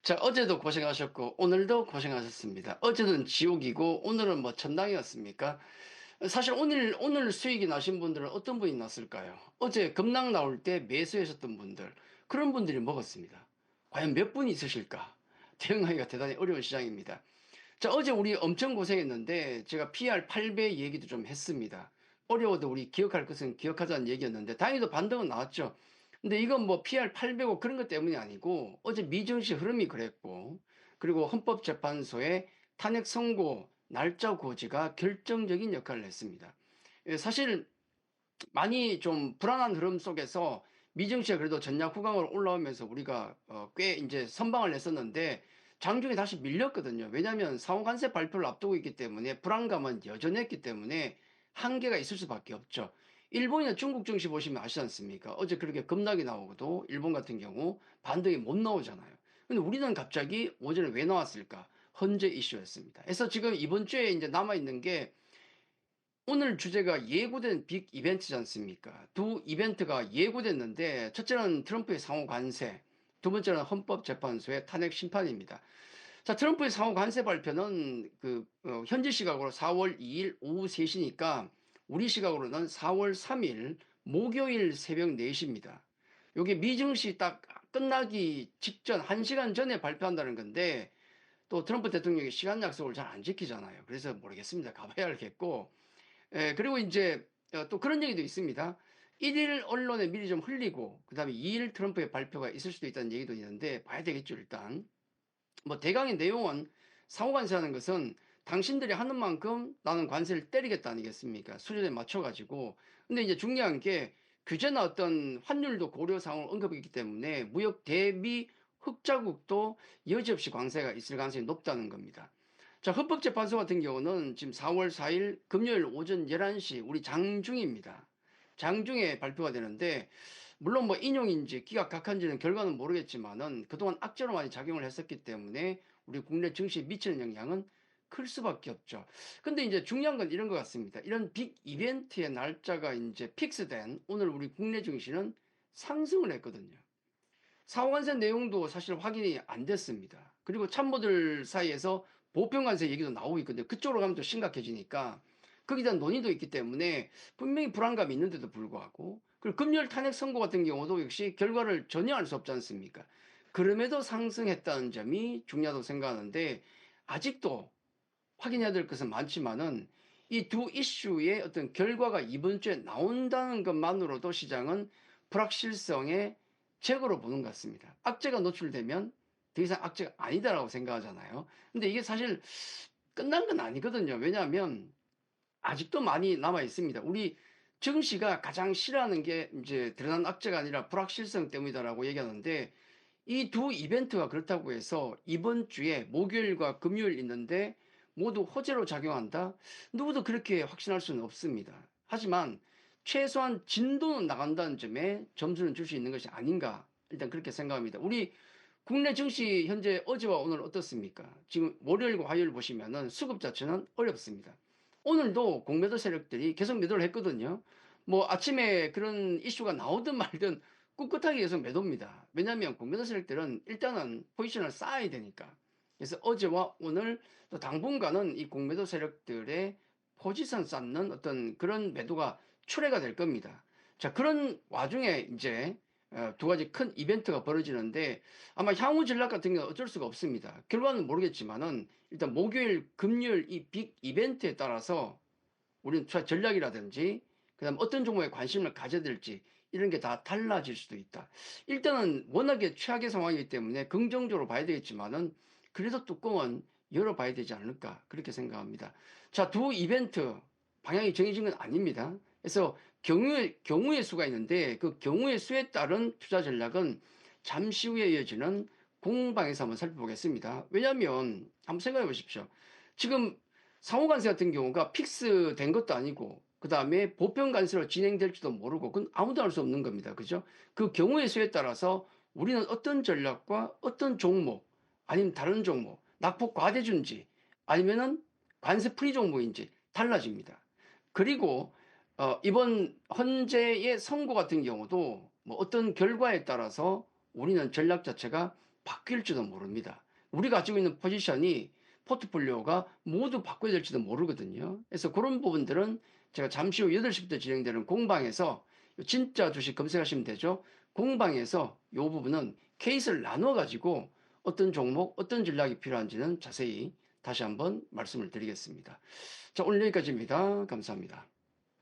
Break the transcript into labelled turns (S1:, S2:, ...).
S1: 자, 어제도 고생하셨고, 오늘도 고생하셨습니다. 어제는 지옥이고, 오늘은 뭐 천당이었습니까? 사실 오늘 수익이 나신 분들은 어떤 분이 났을까요? 어제 급락 나올 때 매수하셨던 분들, 그런 분들이 먹었습니다. 과연 몇 분이 있으실까? 대응하기가 대단히 어려운 시장입니다. 자, 어제 우리 엄청 고생했는데, 제가 PR 8배 얘기도 좀 했습니다. 어려워도 우리 기억할 것은 기억하자는 얘기였는데, 다행히도 반등은 나왔죠. 근데 이건 뭐 PR 800고 그런 것 때문이 아니고 어제 미증시 흐름이 그랬고, 그리고 헌법재판소의 탄핵 선고 날짜 고지가 결정적인 역할을 했습니다. 사실 많이 좀 불안한 흐름 속에서 미증시가 그래도 전략 후강으로 올라오면서 우리가 꽤 이제 선방을 했었는데 장중에 다시 밀렸거든요. 왜냐하면 상호관세 발표를 앞두고 있기 때문에 불안감은 여전했기 때문에 한계가 있을 수밖에 없죠. 일본이나 중국 증시 보시면 아시지 않습니까? 어제 그렇게 급락이 나오고도 일본 같은 경우 반등이 못 나오잖아요. 근데 우리는 갑자기 오전에 왜 나왔을까? 헌재 이슈였습니다. 그래서 지금 이번 주에 이제 남아있는 게 오늘 주제가 예고된 빅 이벤트지 않습니까? 두 이벤트가 예고됐는데 첫째는 트럼프의 상호 관세, 두 번째는 헌법재판소의 탄핵 심판입니다. 자, 트럼프의 상호 관세 발표는 현지 시각으로 4월 2일 오후 3시니까 우리 시각으로는 4월 3일 목요일 새벽 4시입니다. 요게 미증시 딱 끝나기 직전 1시간 전에 발표한다는 건데 또 트럼프 대통령이 시간 약속을 잘 안 지키잖아요. 그래서 모르겠습니다. 가봐야 알겠고. 그리고 이제 또 그런 얘기도 있습니다. 1일 언론에 미리 좀 흘리고 그다음에 2일 트럼프의 발표가 있을 수도 있다는 얘기도 있는데 봐야 되겠죠, 일단. 뭐 대강의 내용은 상호 관세하는 것은 당신들이 하는 만큼 나는 관세를 때리겠다 아니겠습니까? 수준에 맞춰 가지고. 근데 이제 중요한 게 규제나 어떤 환율도 고려 사항을 언급했기 때문에 무역 대비 흑자국도 여지없이 관세가 있을 가능성이 높다는 겁니다. 자, 헌법재판소 같은 경우는 지금 4월 4일 금요일 오전 11시 우리 장중입니다. 장중에 발표가 되는데 물론 뭐 인용인지 기각각한지는 결과는 모르겠지만은 그동안 악재로 많이 작용을 했었기 때문에 우리 국내 증시에 미치는 영향은 클 수밖에 없죠. 근데 이제 중요한 건 이런 것 같습니다. 이런 빅 이벤트의 날짜가 이제 픽스된 오늘 우리 국내 증시는 상승을 했거든요. 사후관세 내용도 사실 확인이 안 됐습니다. 그리고 참모들 사이에서 보편관세 얘기도 나오고 있거든요. 그쪽으로 가면 또 심각해지니까 거기에 대한 논의도 있기 때문에 분명히 불안감이 있는데도 불구하고 그리고 금열 탄핵 선고 같은 경우도 역시 결과를 전혀 알 수 없지 않습니까? 그럼에도 상승했다는 점이 중요하다고 생각하는데 아직도 확인해야 될 것은 많지만은 이 두 이슈의 어떤 결과가 이번 주에 나온다는 것만으로도 시장은 불확실성의 제거로 보는 것 같습니다. 악재가 노출되면 더 이상 악재가 아니다라고 생각하잖아요. 근데 이게 사실 끝난 건 아니거든요. 왜냐하면 아직도 많이 남아 있습니다. 우리 증시가 가장 싫어하는 게 이제 드러난 악재가 아니라 불확실성 때문이다라고 얘기하는데 이 두 이벤트가 그렇다고 해서 이번 주에 목요일과 금요일 있는데 모두 호재로 작용한다? 누구도 그렇게 확신할 수는 없습니다. 하지만 최소한 진도는 나간다는 점에 점수는 줄 수 있는 것이 아닌가 일단 그렇게 생각합니다. 우리 국내 증시 현재 어제와 오늘 어떻습니까? 지금 월요일과 화요일 보시면은 수급 자체는 어렵습니다. 오늘도 공매도 세력들이 계속 매도를 했거든요. 뭐 아침에 그런 이슈가 나오든 말든 꿋꿋하게 계속 매도입니다. 왜냐하면 공매도 세력들은 일단은 포지션을 쌓아야 되니까. 그래서 어제와 오늘 또 당분간은 이 공매도 세력들의 포지션 쌓는 어떤 그런 매도가 출회가 될 겁니다. 자, 그런 와중에 이제 두 가지 큰 이벤트가 벌어지는데 아마 향후 전략 같은 경우는 어쩔 수가 없습니다. 결과는 모르겠지만은 일단 목요일, 금요일 이 빅 이벤트에 따라서 우리는 투자 전략이라든지 그다음 어떤 종목에 관심을 가져야 될지 이런 게 다 달라질 수도 있다. 일단은 워낙에 최악의 상황이기 때문에 긍정적으로 봐야 되겠지만은 그래도 뚜껑은 열어봐야 되지 않을까 그렇게 생각합니다. 자, 두 이벤트 방향이 정해진 건 아닙니다. 그래서 경우의 수가 있는데 그 경우의 수에 따른 투자 전략은 잠시 후에 이어지는 공방에서 한번 살펴보겠습니다. 왜냐하면 한번 생각해 보십시오. 지금 상호관세 같은 경우가 픽스된 것도 아니고 그 다음에 보편관세로 진행될지도 모르고 그건 아무도 알 수 없는 겁니다. 그죠? 그 경우의 수에 따라서 우리는 어떤 전략과 어떤 종목 아니면 다른 종목 낙폭 과대준지 아니면은 관세 프리 종목인지 달라집니다. 그리고 이번 헌재의 선고 같은 경우도 뭐 어떤 결과에 따라서 우리는 전략 자체가 바뀔지도 모릅니다. 우리가 가지고 있는 포지션이 포트폴리오가 모두 바꿔야 될지도 모르거든요. 그래서 그런 부분들은 제가 잠시 후 8시부터 진행되는 공방에서 진짜 주식 검색하시면 되죠. 공방에서 이 부분은 케이스를 나눠 가지고 어떤 종목, 어떤 전략이 필요한지는 자세히 다시 한번 말씀을 드리겠습니다. 자, 오늘 여기까지입니다. 감사합니다.